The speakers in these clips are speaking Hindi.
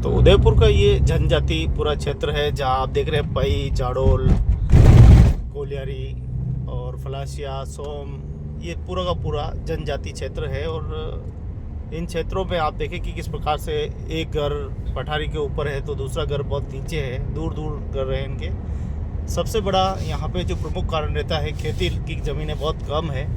तो उदयपुर का ये जनजाति पूरा क्षेत्र है जहाँ आप देख रहे हैं पई, जाडोल, कोलियारी और फलासिया, सोम, ये पूरा का पूरा जनजाति क्षेत्र है। और इन क्षेत्रों में आप देखें कि किस प्रकार से एक घर पठारी के ऊपर है तो दूसरा घर बहुत नीचे है, दूर दूर घर है इनके। सबसे बड़ा यहाँ पे जो प्रमुख कारण रहता है, खेती की ज़मीनें बहुत कम है।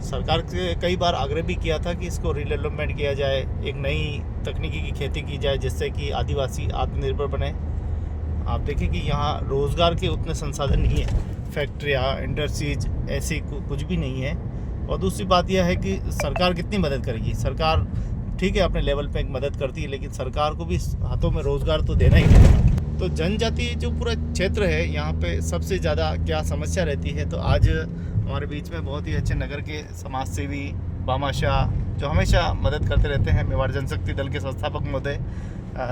सरकार से कई बार आग्रह भी किया था कि इसको रिडेवलपमेंट किया जाए, एक नई तकनीकी की खेती की जाए जिससे कि आदिवासी आत्मनिर्भर बने। आप देखें कि यहाँ रोज़गार के उतने संसाधन नहीं है, फैक्ट्रियाँ, इंडस्ट्रीज ऐसी कुछ भी नहीं है। और दूसरी बात यह है कि सरकार कितनी मदद करेगी। सरकार ठीक है अपने लेवल पे एक मदद करती है, लेकिन सरकार को भी हाथों में रोज़गार तो देना ही पड़ेगा। तो जनजाति जो पूरा क्षेत्र है यहाँ पे सबसे ज़्यादा क्या समस्या रहती है, तो आज हमारे बीच में बहुत ही अच्छे नगर के समाज सेवी भामाशाह जो हमेशा मदद करते रहते हैं, मेवाड़ जनशक्ति दल के संस्थापक महोदय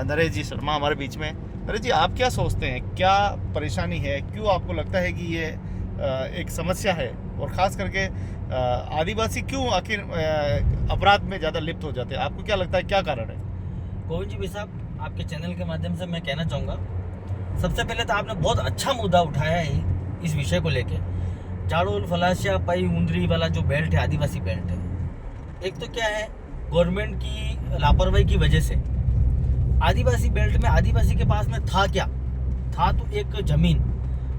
नरेश जी शर्मा हमारे बीच में। नरेश जी, आप क्या सोचते हैं, क्या परेशानी है, क्यों आपको लगता है कि ये एक समस्या है, और ख़ास करके आदिवासी क्यों आखिर अपराध में ज़्यादा लिप्त हो जाते हैं? आपको क्या लगता है, क्या कारण है? गोविंद जी भाई साहब, आपके चैनल के माध्यम से मैं कहना चाहूँगा, सबसे पहले तो आपने बहुत अच्छा मुद्दा उठाया है इस विषय को लेके। जाडोल, फलासिया, पई, उंदरी वाला जो बेल्ट है, आदिवासी बेल्ट है, एक तो क्या है, गवर्नमेंट की लापरवाही की वजह से आदिवासी बेल्ट में आदिवासी के पास में था क्या, था तो एक ज़मीन।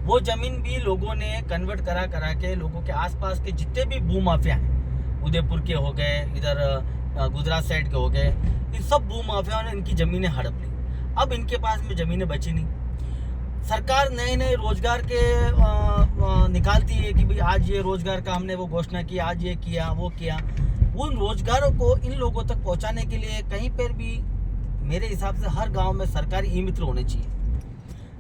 वो ज़मीन भी लोगों ने कन्वर्ट करा के लोगों के आसपास के जितने भी भू माफिया हैं, उदयपुर के हो गए, इधर गुजरात साइड के हो गए, इन सब भू माफियाओं ने इनकी ज़मीनें हड़प ली। अब इनके पास में ज़मीनें बची नहीं। सरकार नए नए रोजगार के निकालती है कि भाई आज ये रोजगार का हमने वो घोषणा की, आज ये किया, वो किया। उन रोजगारों को इन लोगों तक पहुंचाने के लिए कहीं पर भी मेरे हिसाब से हर गांव में सरकारी ई मित्र होने चाहिए,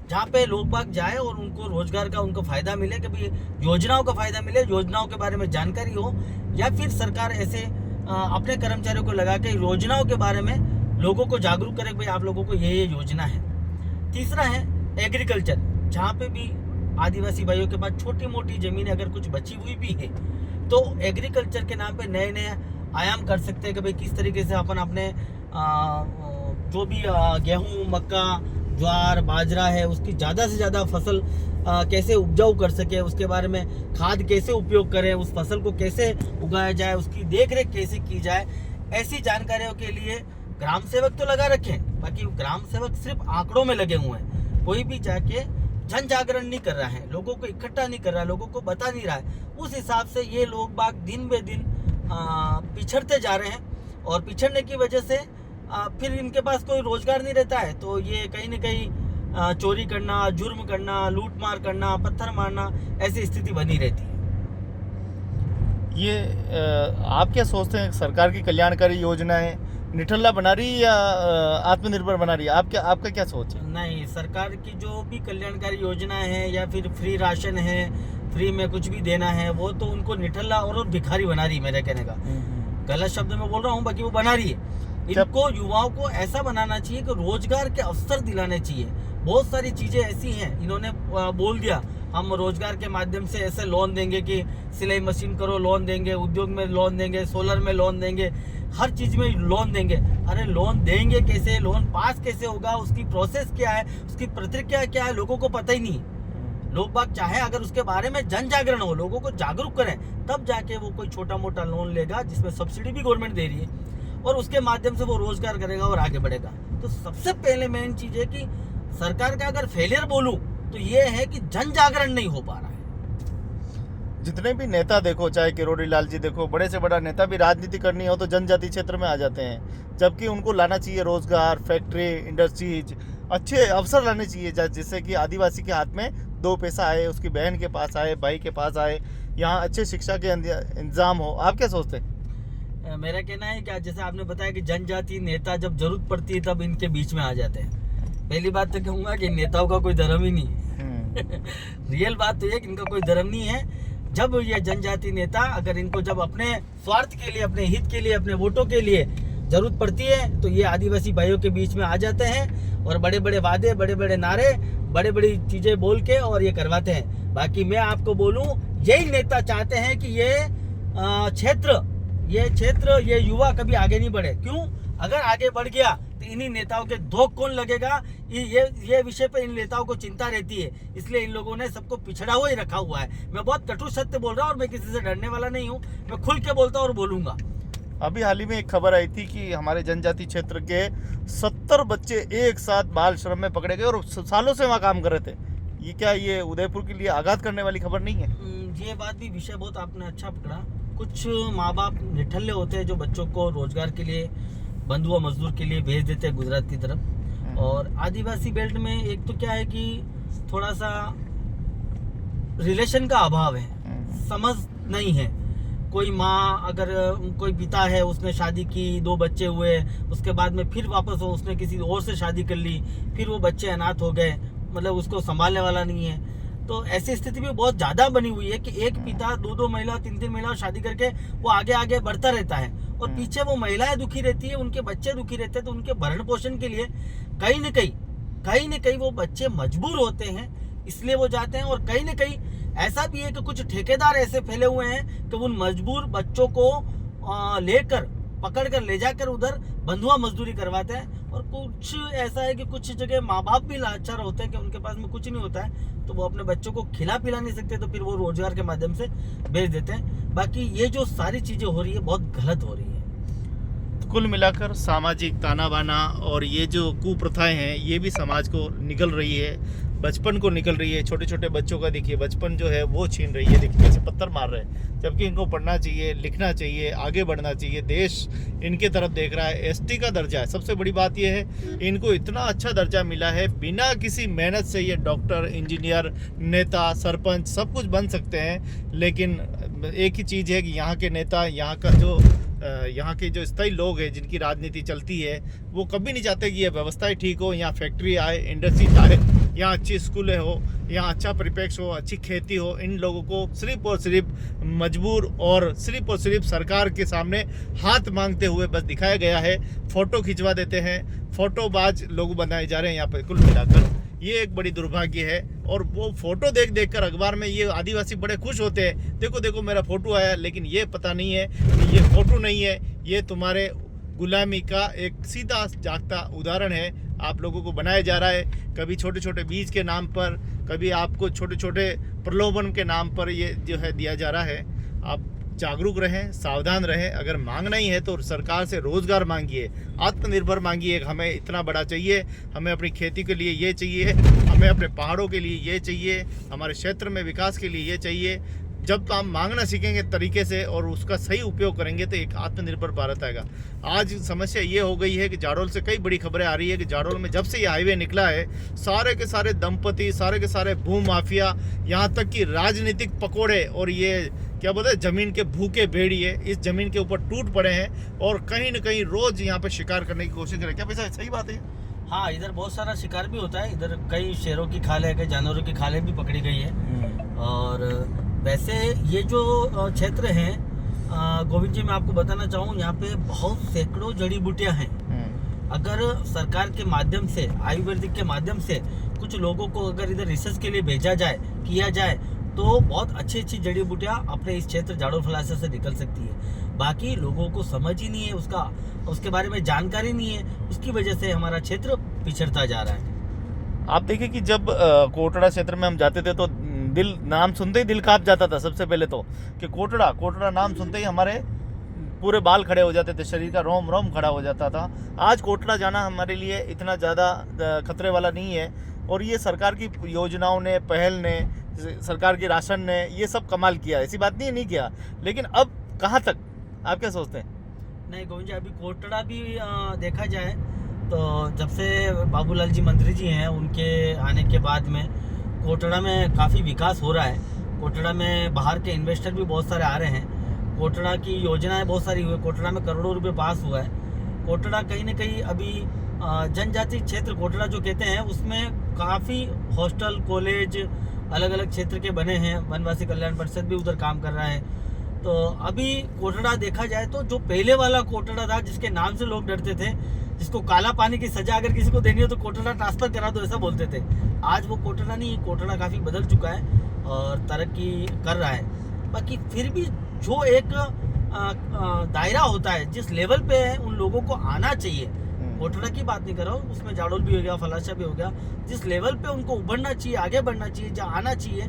जहाँ पे लोग बाग जाए और उनको रोजगार का उनको फायदा मिले, कि भाई योजनाओं का फायदा मिले, योजनाओं के बारे में जानकारी हो, या फिर सरकार ऐसे अपने कर्मचारियों को लगा के योजनाओं के बारे में लोगों को जागरूक करे, भाई आप लोगों को ये योजना है। तीसरा है एग्रीकल्चर, जहाँ पे भी आदिवासी भाइयों के पास छोटी मोटी जमीन अगर कुछ बची हुई भी है तो एग्रीकल्चर के नाम पे नए नए आयाम कर सकते हैं कि भाई किस तरीके से अपन अपने जो भी गेहूं, मक्का, ज्वार, बाजरा है, उसकी ज़्यादा से ज़्यादा फसल कैसे उपजाऊ कर सके, उसके बारे में खाद कैसे उपयोग करें, उस फसल को कैसे उगाया जाए, उसकी देख रेख कैसे की जाए, ऐसी जानकारियों के लिए ग्राम सेवक तो लगा रखें। बाकी ग्राम सेवक सिर्फ आंकड़ों में लगे हुए हैं, कोई भी जाके जन जागरण नहीं कर रहा है, लोगों को इकट्ठा नहीं कर रहा है, लोगों को बता नहीं रहा है। उस हिसाब से ये लोग बाग दिन बे दिन पिछड़ते जा रहे हैं, और पिछड़ने की वजह से फिर इनके पास कोई रोजगार नहीं रहता है, तो ये कहीं न कहीं चोरी करना, जुर्म करना, लूट मार करना, पत्थर मारना, ऐसी स्थिति बनी रहती है। ये आप क्या सोचते हैं, सरकार की कल्याणकारी योजनाएं निठल्ला बना रही है या आत्मनिर्भर बना रही है? आपका क्या सोच है? नहीं, सरकार की जो भी कल्याणकारी योजनाएं हैं या फिर फ्री राशन है, फ्री में कुछ भी देना है, वो तो उनको निठल्ला और भिखारी बना रही है। मेरे कहने का गलत शब्द में बोल रहा हूँ, बाकी वो बना रही है। इनको युवाओं को ऐसा बनाना चाहिए कि रोजगार के अवसर दिलाने चाहिए। बहुत सारी चीजें ऐसी हैं, इन्होंने बोल दिया हम रोजगार के माध्यम से ऐसे लोन देंगे कि सिलाई मशीन करो, लोन देंगे, उद्योग में लोन देंगे, सोलर में लोन देंगे, हर चीज में लोन देंगे। अरे लोन देंगे कैसे, लोन पास कैसे होगा, उसकी प्रोसेस क्या है, उसकी प्रक्रिया क्या है, लोगों को पता ही नहीं। लोग बाग चाहे अगर उसके बारे में जन जागरण हो, लोगों को जागरूक करें, तब जाके वो कोई छोटा मोटा लोन लेगा जिसमें सब्सिडी भी गवर्नमेंट दे रही है, और उसके माध्यम से वो रोजगार करेगा और आगे बढ़ेगा। तो सबसे पहले मेन चीज है कि सरकार का अगर फेलियर बोलूं तो ये है कि जन जागरण नहीं हो पा रहा है। जितने भी नेता देखो, चाहे किरोड़ी लाल जी देखो, बड़े से बड़ा नेता भी राजनीति करनी हो तो जनजाति क्षेत्र में आ जाते हैं, जबकि उनको लाना चाहिए रोजगार, फैक्ट्री, इंडस्ट्रीज, अच्छे अवसर लाने चाहिए जिससे कि आदिवासी के हाथ में दो पैसा आए, उसकी बहन के पास आए, भाई के पास आए, यहाँ अच्छे शिक्षा के इंतजाम हो। आप क्या सोचते हैं? मेरा कहना है कि जैसे आपने बताया कि जनजाति नेता जब जरूरत पड़ती है तब इनके बीच में आ जाते हैं। पहली बात तो कहूँगा कि नेताओं का कोई धर्म ही नहीं है। रियल बात तो ये कि इनका कोई धर्म नहीं है। जब ये जनजाति नेता अगर इनको जब अपने स्वार्थ के लिए, अपने हित के लिए, अपने वोटों के लिए जरूरत पड़ती है तो ये आदिवासी भाइयों के बीच में आ जाते हैं और बड़े बड़े वादे, बड़े बड़े नारे, बड़े बड़ी चीजें बोल के और ये करवाते हैं। बाकी मैं आपको बोलूं, यही नेता चाहते हैं कि ये क्षेत्र, ये युवा कभी आगे नहीं बढ़े। क्यों? अगर आगे बढ़ गया तो इन्हीं नेताओं के धोख कौन लगेगा, ये विषय पे इन नेताओं को चिंता रहती है, इसलिए इन लोगों ने सबको पिछड़ा हुआ ही रखा हुआ है। मैं बहुत कटु सत्य बोल रहा हूँ और मैं किसी से डरने वाला नहीं हूँ, मैं खुल के बोलता और बोलूंगा। अभी हाल ही में एक खबर आई थी कि हमारे जनजाति क्षेत्र के 70 बच्चे एक साथ बाल श्रम में पकड़े गए और सालों से वहाँ काम कर रहे थे। ये क्या ये उदयपुर के लिए आघात करने वाली खबर नहीं है? ये बात भी विषय बहुत आपने अच्छा पकड़ा। कुछ माँ बाप निठल्ले होते हैं जो बच्चों को रोजगार के लिए, बंधुआ मजदूर के लिए भेज देते हैं गुजरात की तरफ। और आदिवासी बेल्ट में एक तो क्या है कि थोड़ा सा रिलेशन का अभाव है, समझ नहीं है। कोई माँ, अगर कोई पिता है, उसने शादी की, 2 बच्चे हुए, उसके बाद में फिर वापस उसने किसी और से शादी कर ली, फिर वो बच्चे अनाथ हो गए, मतलब उसको संभालने वाला नहीं है। तो ऐसी स्थिति भी बहुत ज़्यादा बनी हुई है कि एक पिता 2 महिला, 3 महिला शादी करके वो आगे आगे बढ़ता रहता है और पीछे वो महिलाएं दुखी रहती है, उनके बच्चे दुखी रहते हैं। तो उनके भरण पोषण के लिए कहीं न कहीं वो बच्चे मजबूर होते हैं, इसलिए वो जाते हैं। और कहीं न कहीं ऐसा भी है कि कुछ ठेकेदार ऐसे फैले हुए हैं कि उन मजबूर बच्चों को लेकर, पकड़ कर ले जाकर उधर बंधुआ मजदूरी करवाते हैं। और कुछ ऐसा है कि कुछ जगह माँ बाप भी लाचार होते हैं कि उनके पास में कुछ नहीं होता है, तो वो अपने बच्चों को खिला पिला नहीं सकते, तो फिर वो रोजगार के माध्यम से भेज देते हैं। बाकी ये जो सारी चीजें हो रही है बहुत गलत हो रही है। कुल मिलाकर सामाजिक ताना बाना और ये जो कुप्रथाएं हैं ये भी समाज को निकल रही है, बचपन को निकल रही है। छोटे छोटे बच्चों का देखिए बचपन जो है वो छीन रही है, देखिए कैसे पत्थर मार रहे हैं, जबकि इनको पढ़ना चाहिए, लिखना चाहिए, आगे बढ़ना चाहिए। देश इनके तरफ देख रहा है। एसटी का दर्जा है, सबसे बड़ी बात ये है इनको इतना अच्छा दर्जा मिला है, बिना किसी मेहनत से ये डॉक्टर, इंजीनियर, नेता, सरपंच सब कुछ बन सकते हैं। लेकिन एक ही चीज़ है कि यहाँ के नेता, यहाँ के जो स्थायी लोग हैं जिनकी राजनीति चलती है, वो कभी नहीं चाहते कि ये व्यवस्थाएं ठीक हो, यहाँ फैक्ट्री आए, इंडस्ट्री आए, यहाँ अच्छी स्कूलें हो, यहाँ अच्छा परिप्रेक्ष्य हो, अच्छी खेती हो। इन लोगों को सिर्फ और सिर्फ मजबूर और सिर्फ सरकार के सामने हाथ मांगते हुए बस दिखाया गया है। फ़ोटो खिंचवा देते हैं, फ़ोटोबाज लोग बनाए जा रहे हैं यहाँ पर। कुल मिलाकर ये एक बड़ी दुर्भाग्य है। और वो फोटो देख कर अखबार में ये आदिवासी बड़े खुश होते हैं, देखो देखो मेरा फोटो आया, लेकिन ये पता नहीं है कि ये फोटो नहीं है, ये तुम्हारे गुलामी का एक सीधा जागता उदाहरण है। आप लोगों को बनाया जा रहा है, कभी छोटे छोटे बीज के नाम पर, कभी आपको छोटे छोटे प्रलोभन के नाम पर ये जो है दिया जा रहा है। आप जागरूक रहें, सावधान रहें। अगर मांगना ही है तो सरकार से रोजगार मांगिए, आत्मनिर्भर मांगिए। हमें इतना बड़ा चाहिए, हमें अपनी खेती के लिए ये चाहिए, हमें अपने पहाड़ों के लिए ये चाहिए, हमारे क्षेत्र में विकास के लिए ये चाहिए। जब हम मांगना सीखेंगे तरीके से और उसका सही उपयोग करेंगे तो एक आत्मनिर्भर भारत आएगा। आज समस्या ये हो गई है कि जाडोल से कई बड़ी खबरें आ रही है कि जाडोल में जब से ये हाईवे निकला है, सारे के सारे दंपति, सारे के सारे भू माफिया, यहाँ तक कि राजनीतिक पकोड़े और ये क्या बोलते हैं जमीन के भूखे भेड़िए इस जमीन के ऊपर टूट पड़े हैं और कहीं न कहीं रोज यहाँ पे शिकार करने की कोशिश करें। क्या पैसा सही बात है? हाँ, इधर बहुत सारा शिकार भी होता है। इधर कई शेरों की खालें, कई जानवरों की खालें भी पकड़ी गई है। और वैसे ये जो क्षेत्र हैं, गोविंद जी मैं आपको बताना चाहूँ, यहाँ पे बहुत सैकड़ों जड़ी बूटियाँ हैं। अगर सरकार के माध्यम से, आयुर्वेदिक के माध्यम से कुछ लोगों को अगर इधर रिसर्च के लिए भेजा जाए, किया जाए, तो बहुत अच्छी अच्छी जड़ी बूटियाँ अपने इस क्षेत्र जाडोल फलासिया से निकल सकती है। बाकी लोगों को समझ ही नहीं है, उसके बारे में जानकारी नहीं है, उसकी वजह से हमारा क्षेत्र पिछड़ता जा रहा है। आप देखिए कि जब कोटड़ा क्षेत्र में हम जाते थे तो दिल नाम सुनते ही दिल कांप जाता था। सबसे पहले तो कि कोटड़ा नाम सुनते ही हमारे पूरे बाल खड़े हो जाते थे, शरीर का रोम रोम खड़ा हो जाता था। आज कोटड़ा जाना हमारे लिए इतना ज़्यादा खतरे वाला नहीं है। और ये सरकार की योजनाओं ने, पहल ने, सरकार के राशन ने ये सब कमाल किया, ऐसी बात नहीं किया। लेकिन अब कहाँ तक, आप क्या सोचते हैं? नहीं गोविंद जी, अभी कोटड़ा भी देखा जाए तो जब से बाबूलाल जी मंत्री जी हैं, उनके आने के बाद में कोटड़ा में काफ़ी विकास हो रहा है। कोटड़ा में बाहर के इन्वेस्टर भी बहुत सारे आ रहे हैं। कोटड़ा की योजनाएं बहुत सारी हुई, कोटड़ा में करोड़ों रुपए पास हुआ है। कोटड़ा कहीं ना कहीं अभी जनजाति क्षेत्र कोटड़ा जो कहते हैं, उसमें काफ़ी हॉस्टल, कॉलेज अलग अलग क्षेत्र के बने हैं। वनवासी कल्याण परिषद भी उधर काम कर रहा है। तो अभी कोटड़ा देखा जाए तो जो पहले वाला कोटड़ा था, जिसके नाम से लोग डरते थे, जिसको काला पानी की सजा अगर किसी को देनी हो तो कोटड़ा ट्रांसफर करा दो, ऐसा बोलते थे, आज वो कोटड़ा नहीं, कोटड़ा काफ़ी बदल चुका है और तरक्की कर रहा है। बाकी फिर भी जो एक दायरा होता है, जिस लेवल पे है, उन लोगों को आना चाहिए, कोटड़ा की बात नहीं कर रहा हूँ, उसमें जाडोल भी हो गया, फलाशा भी हो गया, जिस लेवल पे उनको उभरना चाहिए, आगे बढ़ना चाहिए, जहाँ आना चाहिए,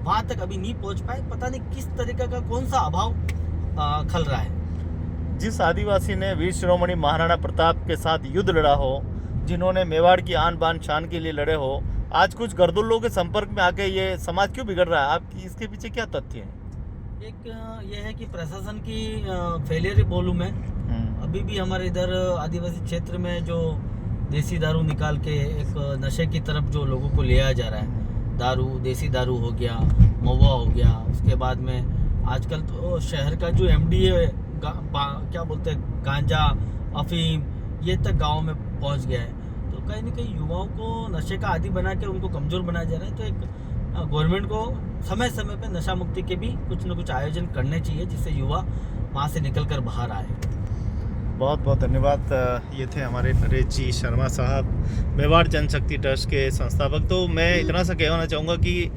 वहाँ तक अभी नहीं पहुँच पाए। पता नहीं किस तरीके का कौन सा अभाव खल रहा है। जिस आदिवासी ने वीर शिरोमणि महाराणा प्रताप के साथ युद्ध लड़ा हो, जिन्होंने मेवाड़ की आन बान शान के लिए लड़े हो, आज कुछ गर्दुल्लों के संपर्क में आके ये समाज क्यों बिगड़ रहा है? आपकी इसके पीछे क्या तथ्य है? एक ये है कि प्रशासन की फेलियर ही बोलूँ मैं। अभी भी हमारे इधर आदिवासी क्षेत्र में जो देसी दारू निकाल के एक नशे की तरफ जो लोगों को ले आया जा रहा है, दारू, देसी दारू हो गया, महुआ हो गया, उसके बाद में आजकल तो शहर का जो एमडी है, क्या बोलते हैं, गांजा, अफीम, ये तक गाँव में पहुंच गया है। तो कहीं ना कहीं युवाओं को नशे का आदी बना के उनको कमज़ोर बनाया जा रहा है। तो एक गवर्नमेंट को समय समय पे नशा मुक्ति के भी कुछ न कुछ आयोजन करने चाहिए, जिससे युवा वहाँ से निकल कर बाहर आए। बहुत बहुत धन्यवाद। ये थे हमारे नरेश जी शर्मा साहब, मेवाड़ जनशक्ति ट्रस्ट के संस्थापक। तो मैं इतना सा कहना चाहूँगा कि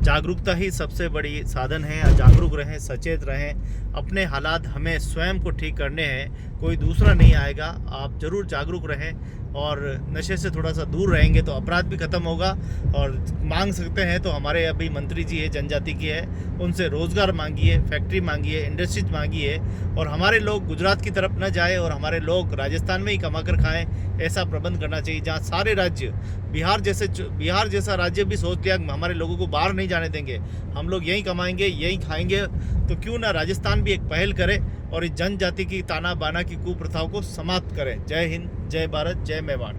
जागरूकता ही सबसे बड़ी साधन है। जागरूक रहें, सचेत रहें, अपने हालात हमें स्वयं को ठीक करने हैं, कोई दूसरा नहीं आएगा। आप ज़रूर जागरूक रहें और नशे से थोड़ा सा दूर रहेंगे तो अपराध भी ख़त्म होगा। और मांग सकते हैं तो हमारे अभी मंत्री जी है, जनजाति की है, उनसे रोज़गार मांगिए, फैक्ट्री मांगिए, इंडस्ट्रीज मांगिए, और हमारे लोग गुजरात की तरफ न जाए और हमारे लोग राजस्थान में ही कमा कर खाएँ, ऐसा प्रबंध करना चाहिए। जहाँ सारे राज्य, बिहार जैसा राज्य भी सोच लिया हमारे लोगों को बाहर नहीं जाने देंगे, हम लोग यहीं कमाएंगे, यहीं खाएंगे, तो क्यों ना राजस्थान भी एक पहल करे और इस जनजाति की ताना बाना की कुप्रथाओं को समाप्त करें। जय हिंद, जय भारत, जय मेवाड़।